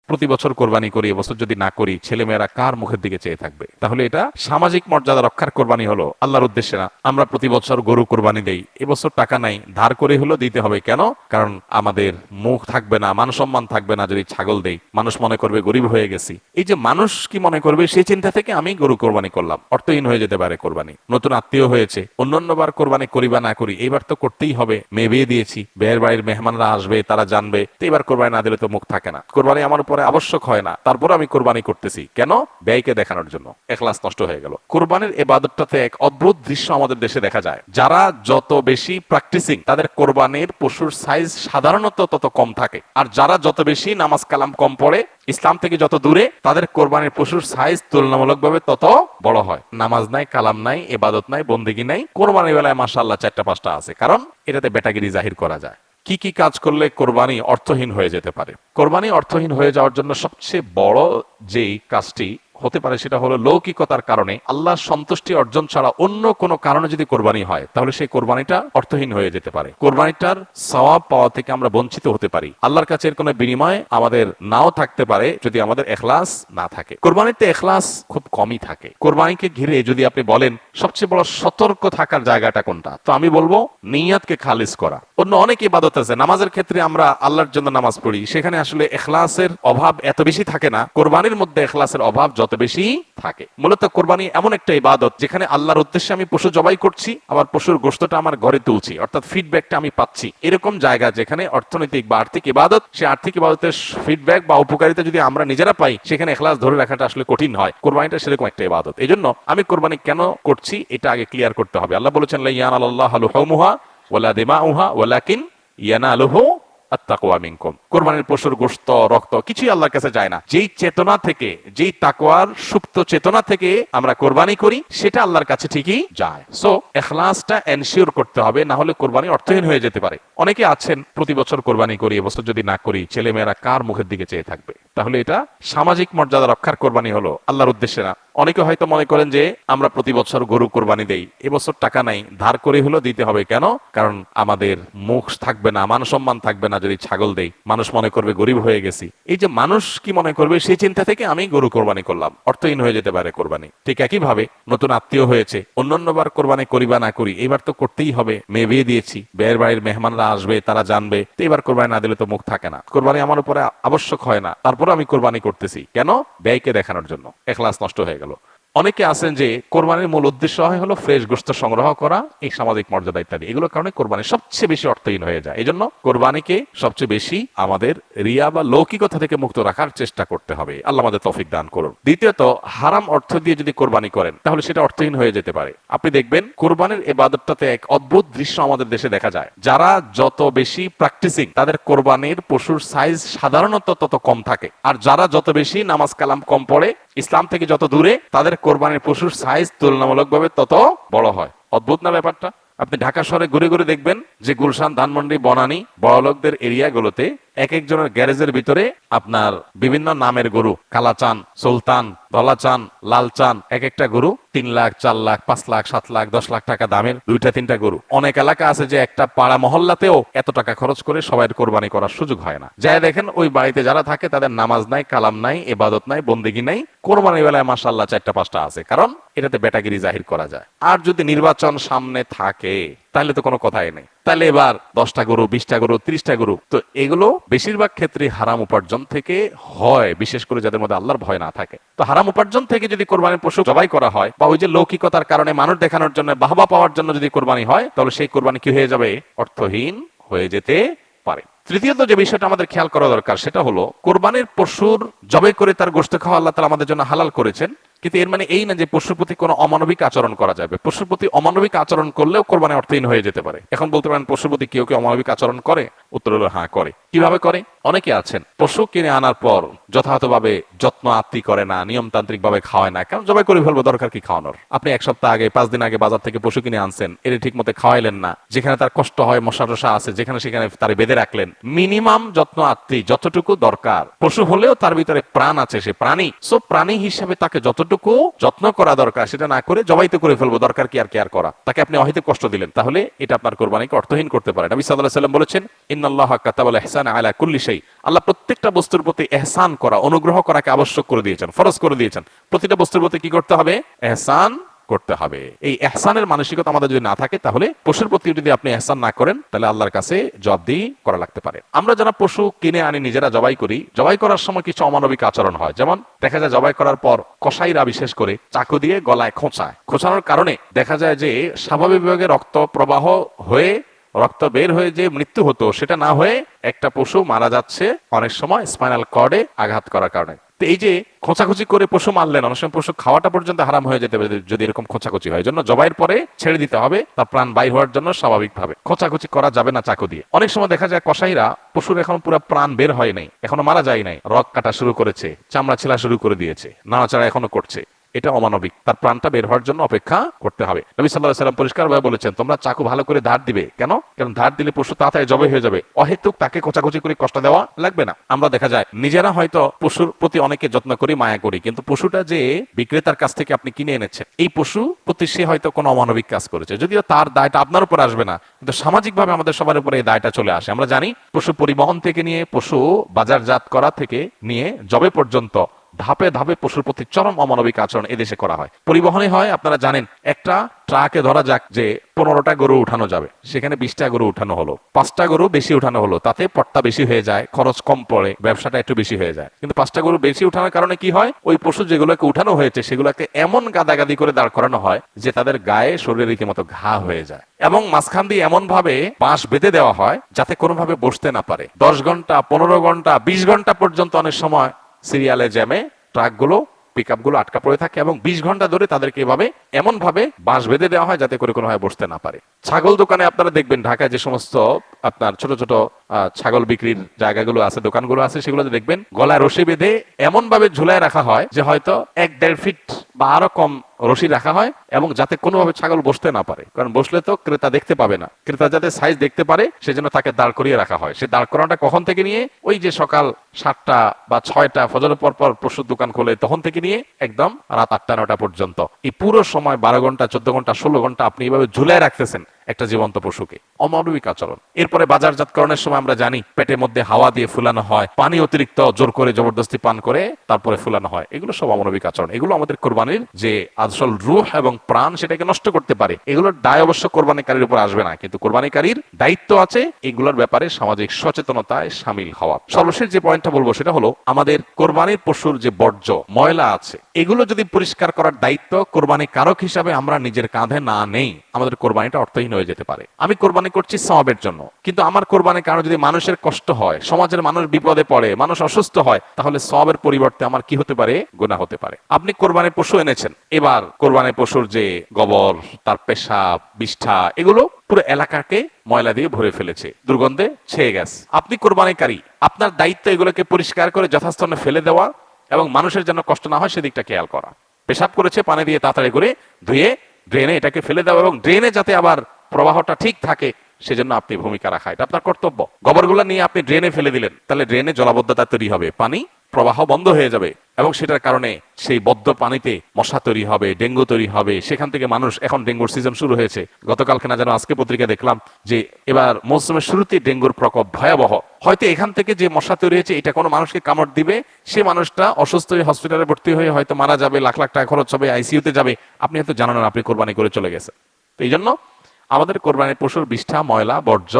প্রতি বছর কোরবানি করি, এবছর যদি না করি ছেলেমেয়েরা কার মুখের দিকে চেয়ে থাকবে? তাহলে এটা সামাজিক মর্যাদা রক্ষার কোরবানি হলো, আল্লাহর উদ্দেশ্যে না। আমরা প্রতি বছর গরু কোরবানি দেই, এবছর টাকা নাই, ধার করে হলো দিতে হবে। কেন? কারণ আমাদের মুখ থাকবে না, মান সম্মান থাকবে না যদি ছাগল দেই, মানুষ মনে করবে গরিব হয়ে গেছি। এই যে মানুষ কি মনে করবে সেই চিন্তা থেকে আমি গরু কোরবানি করলাম, অর্থহীন হয়ে যেতে পারে কোরবানি। নতুন আত্মীয় হয়েছে, অন্যান্যবার কোরবানি করি বা না করি, এইবার তো করতেই হবে, মেয়ে বিয়ে দিয়েছি, বিয়ের বাড়ির মেহমানরা আসবে, তারা জানবে, তো এবার কোরবানি না দিলে তো মুখ থাকে না। কোরবানি আমার উপরে আবশ্যক হয় না, তারপর আমি কোরবানি করতেছি কেন? ব্যয়কে দেখানোর জন্য। এখলাস নষ্ট হয়ে গেল। কোরবানির ইবাদতটাতে এক অদ্ভুত দৃশ্য আমাদের দেশে দেখা যায়। যারা যত বেশি প্র্যাকটিসিং, তাদের কোরবানির পশুর সাইজ সাধারণত তত কম থাকে। আর যারা যত বেশি নামাজ কালাম কম পড়ে, ইসলাম থেকে যত দূরে, তাদের কোরবানির পশুর সাইজ তুলনামূলকভাবে তত বড় হয়। নামাজ নাই, কালাম নাই, ইবাদত নাই, বন্দেগী নাই, কোরবানির বেলায় মাশাআল্লাহ 4টা-5টা আছে, কারণ এটাতে বেটাগিরি জাহির করা যায়। কি কি কাজ করলে কোরবানি অর্থহীন হয়ে যেতে পারে? কোরবানি অর্থহীন হয়ে যাওয়ার জন্য সবচেয়ে বড় যেই কাজটি হতে পারে সেটা হলো লৌকিকতার কারণে, আল্লাহর সন্তুষ্টি অর্জন ছাড়া অন্য কোনো কারণে যদি কোরবানি হয়, তাহলে সেই কোরবানিটা অর্থহীন হয়ে যেতে পারে। কোরবানিটার সওয়াব পাওয়া থেকে আমরা বঞ্চিত হতে পারি। আল্লাহর কাছে এর কোনো বিনিময় আমাদের নাও থাকতে পারে যদি আমাদের ইখলাস না থাকে। কোরবানিতে ইখলাস খুব কমই থাকে। কোরবানিকে ঘিরে যদি আপনি বলেন সবচেয়ে বড় সতর্ক থাকার জায়গাটা কোনটা, তো আমি বলবো নিয়াতকে খালিস করা। অন্য অনেক ইবাদত আছে, নামাজের ক্ষেত্রে আমরা আল্লাহর জন্য নামাজ পড়ি, সেখানে আসলে ইখলাসের অভাব এত বেশি থাকে না। কোরবানির মধ্যে ইখলাসের অভাব যত বেশি থাকে। মূলত কোরবানি এমন একটা ইবাদত যেখানে আল্লাহর উদ্দেশ্যে আমি পশু জবাই করছি, আবার পশুর গোশতটা আমার ঘরে তুলছি, অর্থাৎ ফিডব্যাকটা আমি পাচ্ছি। এরকম জায়গা যেখানে অর্থনৈতিক বা আর্থিক ইবাদত, সে আর্থিক ইবাদতের ফিডব্যাক বা উপকারিতা যদি আমরা নিজেরা পাই, সেখানে ইখলাস ধরে রাখাটা আসলে কঠিন হয়। কোরবানিটা সেরকম একটা ইবাদত। এজন্য আমি কোরবানি কেন করছি এটা আগে ক্লিয়ার করতে হবে। আল্লাহ বলেছেন লা ইয়ানালাল্লাহু লুহুমুহা ওয়ালা দিমাউহা ওয়ালাকিন ইয়ানালুহু আত-তাকওয়া মিনকুম। কোরবানির পশুর গোশত, রক্ত কিছুই আল্লাহর কাছে যায় না। যেই চেতনা থেকে, যেই তাকওয়ার সুপ্ত চেতনা থেকে আমরা কোরবানি করি, সেটা আল্লাহর কাছে ঠিকই যায়। সো ইখলাসটা এনশিওর করতে হবে, না হলে কোরবানি অর্থহীন হয়ে যেতে পারে। অনেকে আছেন প্রতি বছর কোরবানি করি, এবছর যদি না করি ছেলেমেয়েরা কার মুখের দিকে চেয়ে থাকবে? তাহলে এটা সামাজিক মর্যাদা রক্ষার কোরবানি হলো, আল্লাহর উদ্দেশ্যে না। অনেকে হয়তো মনে করেন যে আমরা প্রতি বছর গরু কোরবানি দেই, এবছর টাকা নাই, ধার করে হলো দিতে হবে। কেন? কারণ আমাদের মুখ থাকবে না, মান সম্মান থাকবে না যদি ছাগল দেই, মানুষ মনে করবে গরিব হয়ে গেছি। এই যে মানুষ কি মনে করবে সেই চিন্তা থেকে আমি গরু কোরবানি করলাম, অর্থহীন হয়ে যেতে পারে কোরবানি। ঠিক একই ভাবে নতুন আত্মীয় হয়েছে, অন্যান্যবার কোরবানি করি বা না করি, এবার তো করতেই হবে, মেয়ে বিয়ে দিয়েছি, বিয়ের বাড়ির মেহমানরা আসবে, তারা জানবে, তো এবার কোরবানি না দিলে তো মুখ থাকে না। কোরবানি আমার উপরে আবশ্যক হয় না, তারপর আমি কোরবানি করতেছি কেন? ব্যয়কে দেখানোর জন্য। ইখলাস নষ্ট হয়ে গেল। অনেকে আছেন যে কোরবানির মূল উদ্দেশ্য হয় হলো ফ্রেশ গোশত সংগ্রহ করা, এই সামাজিক মর্যাদা ইত্যাদি, এগুলোর কারণে কোরবানি সবচেয়ে বেশি অর্থহীন হয়ে যায়। এই জন্য কোরবানিকে সবচেয়ে বেশি আমাদের রিয়া বা লৌকিকতা থেকে মুক্ত রাখার চেষ্টা করতে হবে। আল্লাহ আমাদের তৌফিক দান করুন। দ্বিতীয়ত, হারাম অর্থ দিয়ে যদি কোরবানি করেন তাহলে সেটা অর্থহীন হয়ে যেতে পারে। আপনি দেখবেন কোরবানির ইবাদতটাতে এক অদ্ভুত দৃশ্য আমাদের দেশে দেখা যায়। যারা যত বেশি প্র্যাকটিসিং, তাদের কোরবানির পশুর সাইজ সাধারণত তত কম থাকে। আর যারা যত বেশি নামাজ কালাম কম পড়ে, ইসলাম থেকে যত দূরে, তাদের কোরবানির পশুর সাইজ তুলনামূলকভাবে তত বড় হয়। অদ্ভুত না ব্যাপারটা? আপনি ঢাকা শহরে ঘুরে ঘুরে দেখবেন যে গুলশান, ধানমন্ডি, বনানী, বড়লোকদের এরিয়াগুলোতে এক একজনের গ্যারেজের ভিতরে আপনার বিভিন্ন নামের গরু, কালাচান, সুলতান, ধলাচান, লালচান, এক একটা গরু 3 লাখ, 4 লাখ, 5 লাখ, 7 লাখ, 10 লাখ টাকা দামের 2-3টা গরু। অনেক এলাকা আছে যে একটা পাড়া মহল্লাতেও এত টাকা খরচ করে সবাই কোরবানি করার সুযোগ হয় না। যাই দেখেন ওই বাড়িতে যারা থাকে তাদের নামাজ নাই, কালাম নাই, ইবাদত নাই, বন্দেগী নাই, কোরবানির বেলায় মাশাআল্লাহ 4টা-5টা আছে, কারণ এটাতে বেটাগিরি জাহির করা যায়। আর যদি নির্বাচন সামনে থাকে তাহলে তো কোনো কথাই নেই, তাহলে এবার 10টা গরু, 20টা গরু, 30টা গরু। তো এগুলো বেশিরভাগ ক্ষেত্রে হারাম উপার্জন থেকে হয়, বিশেষ করে যাদের মধ্যে আল্লাহর ভয় না থাকে। তো হারাম উপার্জন থেকে যদি কোরবানির পশু জবাই করা হয়, বা ওই যে লৌকিকতার কারণে মানুষ দেখানোর জন্য, বাহবা পাওয়ার জন্য যদি কোরবানি হয়, তাহলে সেই কোরবানি কি হয়ে যাবে? অর্থহীন হয়ে যেতে পারে। তৃতীয়ত যে বিষয়টা আমাদের খেয়াল করা দরকার সেটা হলো কোরবানির পশুর জবাই করে তার গোশত খাওয়া আল্লাহ তাআলা আমাদের জন্য হালাল করেছেন, কিন্তু এর মানে এই না যে পশুর প্রতি কোনো অমানবিক আচরণ করা যাবে। পশুর প্রতি অমানবিক আচরণ করলেও কোরবানি অর্থহীন হয়ে যেতে পারে। এখন বলতে পারেন পশুর প্রতি কেউ কেউ অমানবিক আচরণ করে? উত্তর হলো হ্যাঁ, করে। কিভাবে করে? অনেকে আছেন পশু কিনে আনার পর যথাযথভাবে যত্ন আত্তি করে না, নিয়মতান্ত্রিক ভাবে খাওয়ায় না। কারণ জবাই করে ফেলবো, দরকার কি খাওয়ানোর? আপনি 1 সপ্তাহ আগে, 5 দিন আগে বাজার থেকে পশু কিনে আনছেন, এর ঠিক মতো খাওয়াইলেন না, যেখানে তার কষ্ট হয়, মশা টশা আছে, যেখানে সেখানে তার বেঁধে রাখলেন। মিনিমাম যত্ন আত্তি যতটুকু দরকার, পশু হলেও তার ভিতরে প্রাণ আছে, সে প্রাণী। সো প্রাণী হিসেবে তাকে যতটুকু যত্ন করা দরকার সেটা না করে জবাই তো করে ফেলবো, দরকার কি আর কেয়ার করা? তাকে আপনি অহেতুক কষ্ট দিলেন, তাহলে এটা আপনার কোরবানিকে অর্থহীন করতে পারে। নবী সাল্লাল্লাহু আলাইহি ওয়াসাল্লাম বলেছেন, ইন্নাল্লাহা কাতাবাল ইহসান ইহসানা আলা কুল্লি শাই, আল্লাহ প্রত্যেকটা বস্তুর প্রতি ইহসান করা, অনুগ্রহ করাকে আবশ্যক করে দিয়েছেন, ফরজ করে দিয়েছেন। প্রতিটা বস্তুর প্রতি কি করতে হবে? ইহসান করতে হবে। এই ইহসানের মানসিকতা আমাদের যদি না থাকে, তাহলে পশুর প্রতি যদি আপনি ইহসান না করেন, তাহলে আল্লাহর কাছে জবাবদিহি করা লাগতে পারে। আমরা যারা পশু কিনে আনি, নিজেরা জবাই করি, জবাই করার সময় কিছু অমানবিক আচরণ হয়। যেমন দেখা যায় জবাই করার পর কসাইরা বিশেষ করে চাকু দিয়ে গলায় খোঁচায়। খোঁচানোর কারণে দেখা যায় যে স্বাভাবিকভাবে রক্ত প্রবাহ হয়ে, রক্ত বের হয়ে যে মৃত্যু হতো, সেটা না হয়ে একটা পশু মারা যাচ্ছে অনেক সময় স্পাইনাল কর্ডে আঘাত করার কারণে। তো এই যে খোঁচাখুচি করে পশু মারলেন, অনেক সময় পশু খাওয়াটা পর্যন্ত হারাম হয়ে যেতে পারে যদি এরকম খোঁচাখুচি হয়। জন্য জবাইয়ের পরে ছেড়ে দিতে হবে, তার প্রাণ বাই হওয়ার জন্য স্বাভাবিকভাবে। খোঁচাখুচি করা যাবে না চাকু দিয়ে। অনেক সময় দেখা যায় কসাইরা পশুর এখন পুরো প্রাণ বের হয় নাই, এখনো মারা যায় নাই, রক কাটা শুরু করেছে, চামড়া ছেলা শুরু করে দিয়েছে, নাড়াচাড়া এখনো করছে, এটা অমানবিক। তার প্রাণটা বের হওয়ার জন্য অপেক্ষা করতে হবে। নবী সাল্লাল্লাহু আলাইহি ওয়াসাল্লাম পরিষ্কারভাবে বলেছেন, তোমরা চাকু ভালো করে ধার দিবে। কেন? কারণ ধার দিলে পশু তাড়াতাড়ি জবাই হয়ে যাবে, অহেতুক তাকে কোচাকুচি করে কষ্ট দেওয়া লাগবে না। আমরা দেখা যায় নিজেরা হয়তো পশুর প্রতি অনেকে যত্ন করি, মায়া করি, কিন্তু পশুটা যে বিক্রেতার কাছ থেকে আপনি কিনে এনেছেন, এই পশু প্রতি সে হয়তো কোনো অমানবিক কাজ করেছে, যদিও তার দায়টা আপনার উপর আসবে না, কিন্তু সামাজিকভাবে আমাদের সবার উপরে এই দায়টা চলে আসে। আমরা জানি পশু পরিবহন থেকে নিয়ে, পশু বাজারজাত করা থেকে নিয়ে জবে পর্যন্ত ধাপে ধাপে পশুর প্রতি চরম অমানবিক আচরণ এদেশে করা হয়। পরিবহনে হয়, আপনারা জানেন, একটা ট্রাকে ধরা যাক যে 15টা গরু উঠানো যাবে, সেখানে 20টা গরু উঠানো হলো, 5টা গরু বেশি উঠানো হলো, তাতে পট্টা বেশি হয়ে যায়, খরচ কম পড়ে, ব্যবসাটা একটু বেশি হয়ে যায়। কিন্তু 5টা গরু বেশি উঠানোর কারণে কি হয়? ওই পশু যেগুলোকে উঠানো হয়েছে সেগুলোকে এমন গাদাগাদি করে দাঁড় করানো হয় যে তাদের গায়ে, শরীরে রীতিমতো ঘা হয়ে যায়, এবং মাঝখান দিয়ে এমন ভাবে বাঁশ বেঁধে দেওয়া হয় যাতে কোনোভাবে বসতে না পারে। 10 ঘন্টা, 15 ঘন্টা, 20 ঘন্টা পর্যন্ত অনেক সময় সিরিয়ালে জ্যামে ট্রাকগুলো, পিকআপগুলো আটকা পড়ে থাকে, এবং 20 ঘন্টা ধরে তাদেরকে এভাবে এমন ভাবে বাঁশ বেঁধে দেওয়া হয় যাতে করে কোনোভাবে বসতে না পারে। ছাগল দোকানে আপনারা দেখবেন, ঢাকায় যে সমস্ত আপনার ছোট ছোট ছাগল বিক্রির জায়গাগুলো আছে, দোকানগুলো আছে, সেগুলোতে দেখবেন গলায় রশি বেঁধে এমন ভাবে ঝুলায় রাখা হয় যে হয়তো 1-1.5 ফিট বা আরো কম রশি রাখা হয়, এবং যাতে কোনোভাবে ছাগল বসতে না পারে, কারণ বসলে তো ক্রেতা দেখতে পাবে না, ক্রেতা যাতে সাইজ দেখতে পারে সেজন্য তাকে দাঁড় করিয়ে রাখা হয়। সে দাঁড় করানোটা কখন থেকে নিয়ে, ওই যে সকাল 7টা বা 6টা ফজরের পর পর পশুর দোকান খোলে তখন থেকে নিয়ে একদম রাত 8টা-9টা পর্যন্ত, এই পুরো সময় 12 ঘন্টা, 14 ঘন্টা, 16 ঘন্টা আপনি এইভাবে ঝুলায় রাখতেছেন একটা জীবন্ত পশুকে। অমানবিক আচরণ। এরপরে বাজারজাতকরণের সময় আমরা জানি পেটের মধ্যে হাওয়া দিয়ে ফুলানো হয়, পানি অতিরিক্ত জোর করে জবরদস্তি পান করে তারপরে ফুলানো হয়, এগুলো সব অমানবিক আচরণ। এগুলো আমাদের কোরবানির যে আসল রূহ এবং প্রাণ সেটাকে নষ্ট করতে পারে। এগুলোর দায় অবশ্য কোরবানিকারীর উপর আসবে না, কিন্তু কোরবানিকারীর দায়িত্ব আছে এগুলোর ব্যাপারে সামাজিক সচেতনতায় সামিল হওয়া। সর্বশেষ যে পয়েন্টটা বলবো সেটা হলো, আমাদের কোরবানির পশুর যে বর্জ্য ময়লা আছে, এগুলো যদি পরিষ্কার করার দায়িত্ব কোরবানি কারক হিসাবে আমরা নিজের কাঁধে না নেই, আমাদের কোরবানিটা অর্থহীন হয়ে যেতে পারে। আমি কোরবানি করছি সওয়াবের জন্য, কিন্তু আমার কোরবানির কারণে যদি মানুষের কষ্ট হয়, সমাজের মানুষ বিপদে পড়ে, মানুষ অসুস্থ হয়, তাহলে সওয়াবের পরিবর্তে আমার কি হতে পারে? গুনাহ হতে পারে। আপনি কোরবানির পশু এনেছেন, এবার কোরবানির পশুর যে গোবর, তার পেশাব, বিষ্ঠা, এগুলো পুরো এলাকাকে ময়লা দিয়ে ভরে ফেলেছে, দুর্গন্ধে ছেয়ে গেছে। আপনি কোরবানিকারী, আপনার দায়িত্ব এগুলোকে পরিষ্কার করে যথাস্থানে ফেলে দেওয়া এবং মানুষের যেন কষ্ট না হয় সেদিকটা খেয়াল করা। পেশাব করেছে, পানি দিয়ে তাড়াতাড়ি করে ধুয়ে ড্রেনে এটাকে ফেলে দেওয়া, এবং ড্রেনে যাতে আবার প্রবাহটা ঠিক থাকে সেজন্য আপনি ভূমিকা রাখা, এটা আপনার কর্তব্য। গোবরগুলো নিয়ে আপনি ড্রেনে ফেলে দিলেন, তাহলে ড্রেনে জলাবদ্ধতা তৈরি হবে, পানি প্রবাহ বন্ধ হয়ে যাবে, এবং সেটার কারণে সেই বদ্ধ পানিতে মশা তৈরি হবে, ডেঙ্গু তৈরি হবে, সেখান থেকে মানুষ, এখন ডেঙ্গুর সিজন শুরু হয়েছে, গতকালকে না যেন আজকে পত্রিকা দেখলাম যে এবার মৌসুমের শুরুতে ডেঙ্গুর প্রকোপ ভয়াবহ। হয়তো এখান থেকে যে মশা তৈরি হয়েছে এটা কোনো মানুষকে কামড় দিবে, সে মানুষটা অসুস্থ হয়ে হসপিটালে ভর্তি হয়ে হয়তো মারা যাবে, লাখ লাখ টাকা খরচ হবে, আইসিইউতে যাবে, আপনি হয়তো জানেন না, আপনি কোরবানি করে চলে গেছেন। তো এই জন্য আমাদের কোরবানির পশুর বিষ্ঠা, ময়লা, বর্জ্য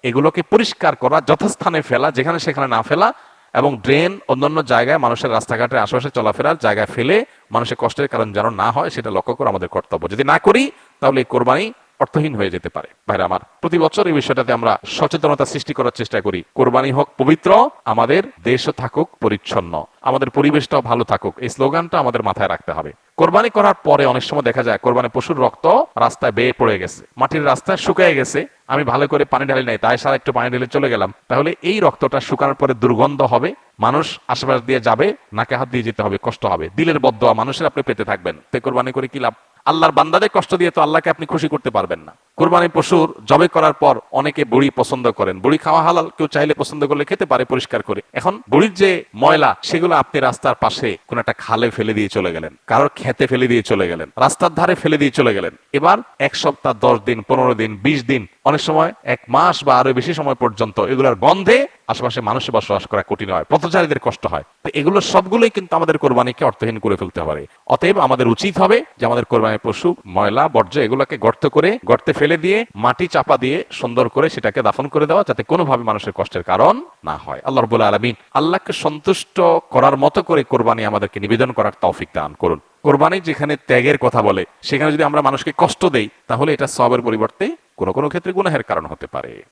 এগুলোকে পরিষ্কার করা, যথাস্থানে ফেলা, যেখানে সেখানে না ফেলা, এবং ড্রেন অন্যান্য জায়গায় মানুষের রাস্তাঘাটের আশেপাশে চলাফেরার জায়গায় ফেলে মানুষের কষ্টের কারণ যেন না হয় সেটা লক্ষ্য করা আমাদের কর্তব্য। যদি না করি তাহলে এই কোরবানি অর্থহীন হয়ে যেতে পারে। ভাইরা আমার, প্রতি বছর এই বিষয়টাতে আমরা সচেতনতা সৃষ্টি করার চেষ্টা করি। কোরবানি হোক পবিত্র, আমাদের দেশও থাকুক পরিচ্ছন্ন, আমাদের পরিবেশটাও ভালো থাকুক, এই স্লোগানটা আমাদের মাথায় রাখতে হবে। কোরবানি করার পরে অনেক সময় দেখা যায় কোরবানি পশুর রক্ত রাস্তায় বেয়ে পড়ে গেছে, মাটির রাস্তায় শুকিয়ে গেছে, আমি ভালো করে পানি ঢালি নাই, তাই সারা একটু পানি ঢেলে চলে গেলাম, তাহলে এই রক্তটা শুকানোর পরে দুর্গন্ধ হবে, মানুষ আশেপাশ দিয়ে যাবে, নাকে হাত দিয়ে যেতে হবে, কষ্ট হবে, দিলের বদদোয়া মানুষের আপনি পেতে থাকবেন। তে কোরবানি করে কি লাভ? আল্লাহর বান্দাদের কষ্ট দিয়ে তো আল্লাহকে আপনি খুশি করতে পারবেন না। কোরবানি পশুর জবে করার পর অনেকে বড়ি পছন্দ করেন, বড়ি খাওয়া হালাল, কেউ চাইলে পছন্দ করলে খেতে পারে পরিষ্কার করে। এখন বড়ির যে ময়লা সেগুলো আপনি রাস্তার পাশে কোন একটা খালে ফেলে দিয়ে চলে গেলেন, কারোর খেতে ফেলে দিয়ে চলে গেলেন, রাস্তার ধারে ফেলে দিয়ে চলে গেলেন। এবার 1 সপ্তাহ, 10 দিন, 15 দিন, 20 দিন, অনেক সময় 1 মাস বা আরো বেশি সময় পর্যন্ত এগুলোর গন্ধে আশেপাশে মানুষের বসবাস করা কঠিন হয়, পথচারীদের কষ্ট হয়। তো এগুলো সবগুলোই কিন্তু আমাদের কোরবানিকে অর্থহীন করে ফেলতে পারে। অতএব আমাদের উচিত হবে যে আমাদের কোরবানির পশু ময়লা বর্জ্য এগুলোকে গর্তে ফেলে দিয়ে মাটি চাপা দিয়ে সুন্দর করে সেটাকে দাফন করে দেওয়া, যাতে কোনোভাবে মানুষের কষ্টের কারণ না হয়। আল্লাহ রাব্বুল আলামিন আল্লাহকে সন্তুষ্ট করার মতো করে কোরবানি আমাদেরকে নিবেদন করার তৌফিক দান করুন। কোরবানি যেখানে ত্যাগের কথা বলে, সেখানে যদি আমরা মানুষকে কষ্ট দেই, তাহলে এটা সওয়াবের পরিবর্তে কোনো কোনো ক্ষেত্রে গুনাহের কারণ হতে পারে।